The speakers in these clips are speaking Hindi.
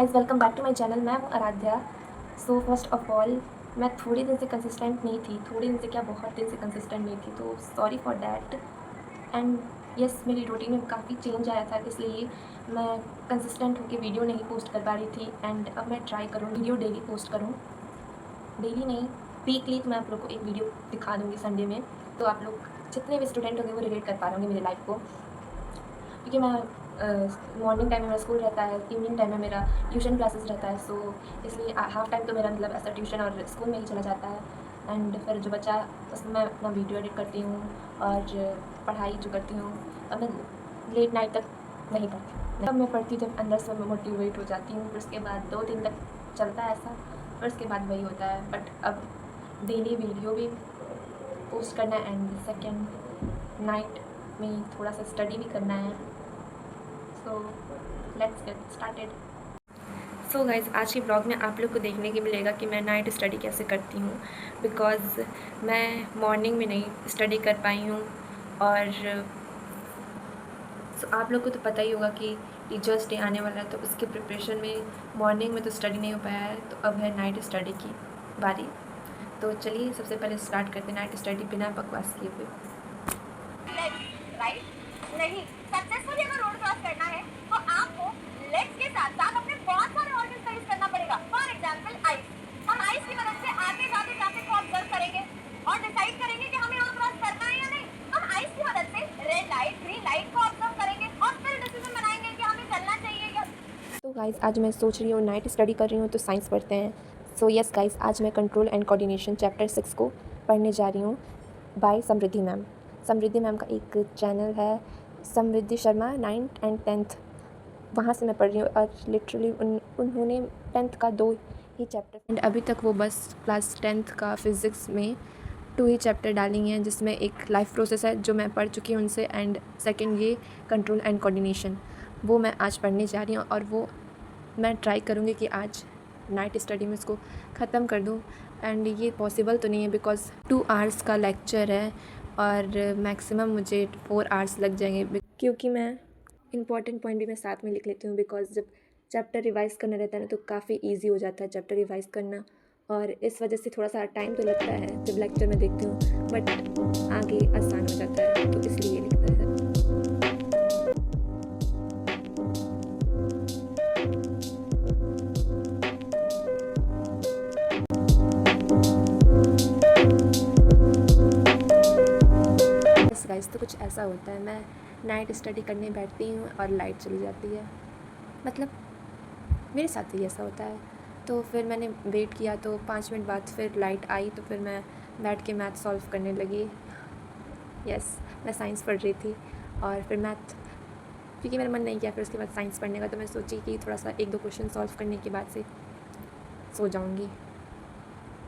Guys, welcome back to my channel. मैं हूँ Aaradhya. So first of all, मैं थोड़े दिन से कंसिस्टेंट नहीं थी, थोड़े दिन से क्या बहुत दिन से कंसिस्टेंट नहीं थी, तो sorry for that. And yes, मेरी रूटीन में काफ़ी चेंज आया था, इसलिए मैं कंसिस्टेंट होकर वीडियो नहीं पोस्ट कर पा रही थी। एंड अब मैं ट्राई करूँ वीडियो डेली पोस्ट करूँ, डेली नहीं, वीकली। तो मैं आप लोग को एक वीडियो दिखा दूँगी संडे में, तो आप लोग जितने भी स्टूडेंट होंगे वो रिलेट कर पा रहे होंगे मेरी लाइफ को। क्योंकि मैं मॉर्निंग टाइम में मेरा स्कूल रहता है, इवनिंग टाइम में मेरा ट्यूशन क्लासेस रहता है, सो इसलिए हाफ टाइम तो मेरा मतलब ऐसा ट्यूशन और स्कूल में ही चला जाता है। एंड फिर जो बचा उसमें मैं अपना वीडियो एडिट करती हूँ और पढ़ाई जो करती हूँ। अब मैं लेट नाइट तक नहीं पढ़ती, तब मैं पढ़ती जब अंदर से मैं मोटिवेट हो जाती हूँ। फिर उसके बाद 2 दिन तक चलता है ऐसा, फिर उसके बाद वही होता है। बट अब डेली वीडियो भी पोस्ट करना है एंड सेकेंड नाइट में थोड़ा सा स्टडी भी करना है। So let's get started. So guys, आज के ब्लॉग में आप लोग को देखने को मिलेगा कि मैं नाइट स्टडी कैसे करती हूँ, बिकॉज़ मैं मॉर्निंग में नहीं स्टडी कर पाई हूँ। और आप लोग को तो पता ही होगा कि टीचर्स डे आने वाला है, तो उसके प्रिपरेशन में मॉर्निंग में तो स्टडी नहीं हो पाया है, तो अब है नाइट स्टडी की बारी। तो चलिए सबसे पहले स्टार्ट करते हैं नाइट स्टडी बिना बकवास किए हुए। राइट नहीं, सक्सेसफुली अगर रोड क्रॉस करना है तो आपको लेग्स के साथ साथ अपने बहुत सारे ऑर्गन्स का यूज करना पड़ेगा। फॉर एग्जांपल आइस, हम आइस की मदद से आते जाते ट्रैफिक को ऑब्जर्व करेंगे और डिसाइड करेंगे कि हमें रोड क्रॉस करना है या नहीं। हम आइस की मदद से रेड लाइट ग्रीन लाइट को ऑब्जर्व करेंगे और फिर डिसीजन बनाएंगे कि हमें चलना चाहिए या। तो गाइज़, आज मैं सोच रही हूँ नाइट स्टडी कर रही हूँ तो साइंस पढ़ते हैं। सो यस गाइज़, आज मैं कंट्रोल एंड कोऑर्डिनेशन चैप्टर 6 को पढ़ने जा रही हूँ बाय समृद्धि मैम। समृद्धि मैम का एक चैनल है, समृद्धि शर्मा 9th and 10th, वहाँ से मैं पढ़ रही हूँ। और लिटरली उन्होंने 10th का 2 ही चैप्टर, एंड अभी तक वो बस क्लास 10th का फ़िज़िक्स में 2 ही चैप्टर डाली हैं, जिसमें एक लाइफ प्रोसेस है जो मैं पढ़ चुकी हूँ उनसे, एंड सेकंड ये कंट्रोल एंड कोऑर्डिनेशन, वो मैं आज पढ़ने जा रही हूँ। और वो मैं ट्राई करूँगी कि आज नाइट स्टडी में इसको ख़त्म कर दूँ। एंड ये पॉसिबल तो नहीं है बिकॉज़ 2 आवर्स का लेक्चर है और मैक्सिमम मुझे 4 आवर्स लग जाएंगे, क्योंकि मैं इंपॉर्टेंट पॉइंट भी मैं साथ में लिख लेती हूँ। बिकॉज़ जब चैप्टर रिवाइज़ करना रहता है ना, तो काफ़ी ईजी हो जाता है चैप्टर रिवाइज़ करना, और इस वजह से थोड़ा सा टाइम तो लगता है जब लेक्चर में देखती हूँ, बट आगे आसान हो जाता है, तो इसलिए लिखता है। यस गाइस, तो कुछ ऐसा होता है, मैं नाइट स्टडी करने बैठती हूँ और लाइट चली जाती है। मतलब मेरे साथ ही ऐसा होता है। तो फिर मैंने वेट किया, तो 5 मिनट बाद फिर लाइट आई, तो फिर मैं बैठ के मैथ सॉल्व करने लगी। यस, मैं साइंस पढ़ रही थी और फिर मैथ, क्योंकि मेरा मन नहीं किया फिर उसके बाद साइंस पढ़ने का, तो मैं सोची कि थोड़ा सा 1-2 क्वेश्चन सॉल्व करने के बाद से सो जाऊँगी।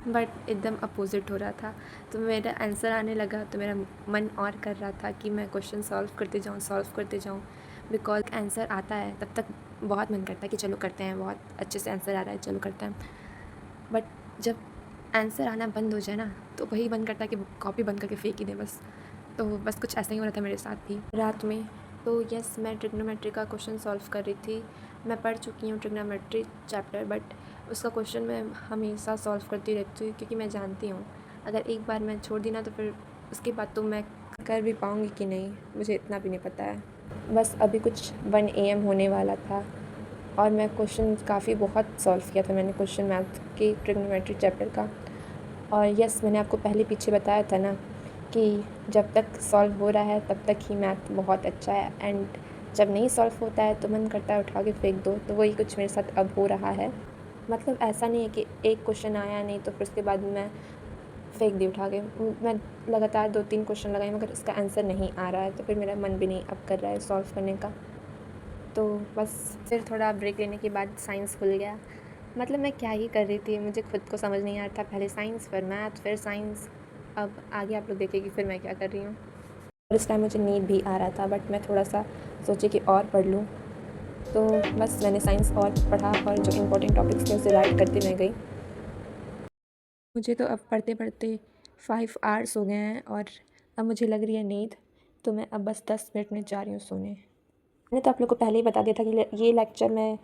बट एकदम अपोज़िट हो रहा था, तो मेरा आंसर आने लगा तो मेरा मन और कर रहा था कि मैं क्वेश्चन सॉल्व करते जाऊँ। बिकॉज़ आंसर आता है तब तक बहुत मन करता है कि चलो करते हैं, बहुत अच्छे से आंसर आ रहा है, चलो करते हैं। बट जब आंसर आना बंद हो जाए ना, तो वही मन करता है कि कॉपी बंद करके फेंक ही दें बस। तो बस कुछ ऐसा ही हो रहा था मेरे साथ भी रात में। तो यस, मैं ट्रिग्नोमेट्री का क्वेश्चन सॉल्व कर रही थी। मैं पढ़ चुकी हूँ ट्रिग्नोमेट्री चैप्टर, बट उसका क्वेश्चन मैं हमेशा सॉल्व करती रहती हूँ, क्योंकि मैं जानती हूँ अगर एक बार मैं छोड़ दी ना, तो फिर उसके बाद तो मैं कर भी पाऊँगी कि नहीं, मुझे इतना भी नहीं पता है। बस अभी कुछ 1 AM होने वाला था और मैं क्वेश्चन काफ़ी बहुत सॉल्व किया था मैंने क्वेश्चन मैथ के ट्रिग्नोमेट्री चैप्टर का। और यस, मैंने आपको पहले पीछे बताया था ना कि जब तक सॉल्व हो रहा है तब तक ही मैथ बहुत अच्छा है, एंड जब नहीं सॉल्व होता है तो मन करता है उठा के फेंक दो। तो वही कुछ मेरे साथ अब हो रहा है। मतलब ऐसा नहीं है कि एक क्वेश्चन आया नहीं तो फिर उसके बाद मैं फेंक दी उठा के। मैं लगातार 2-3 क्वेश्चन लगाई, मगर उसका आंसर नहीं आ रहा है, तो फिर मेरा मन भी नहीं अब कर रहा है सॉल्व करने का। तो बस फिर थोड़ा ब्रेक लेने के बाद साइंस खुल गया। मतलब मैं क्या ही कर रही थी, मुझे खुद को समझ नहीं आ रहा था। पहले साइंस, फिर मैथ, फिर साइंस। अब आगे आप लोग देखिए कि फिर मैं क्या कर रही हूँ। और इस टाइम मुझे नींद भी आ रहा था, बट मैं थोड़ा सा सोची कि और पढ़ लूँ। तो बस मैंने साइंस और पढ़ा और जो इम्पोर्टेंट टॉपिक्स थे उसे राइट करते मैं गई। मुझे तो अब पढ़ते पढ़ते 5 आवर्स हो गए हैं और अब मुझे लग रही है नींद, तो मैं अब बस 10 मिनट में जा रही हूँ सोने। मैंने तो आप लोग को पहले ही बता दिया था कि ये लेक्चर मैं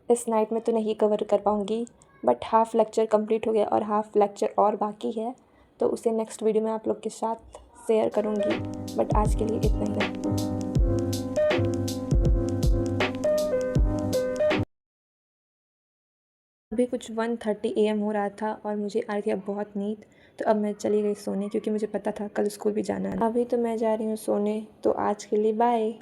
इस नाइट में तो नहीं कवर कर पाऊँगी, बट हाफ़ लेक्चर कंप्लीट हो गया और हाफ़ लेक्चर और बाकी है, तो उसे नेक्स्ट वीडियो में आप लोग के साथ शेयर करूँगी। बट आज के लिए इतना ही है। अभी कुछ 1:30 AM हो रहा था और मुझे आ रही थी अब बहुत नींद, तो अब मैं चली गई सोने क्योंकि मुझे पता था कल स्कूल भी जाना है। अभी तो मैं जा रही हूँ सोने, तो आज के लिए बाय।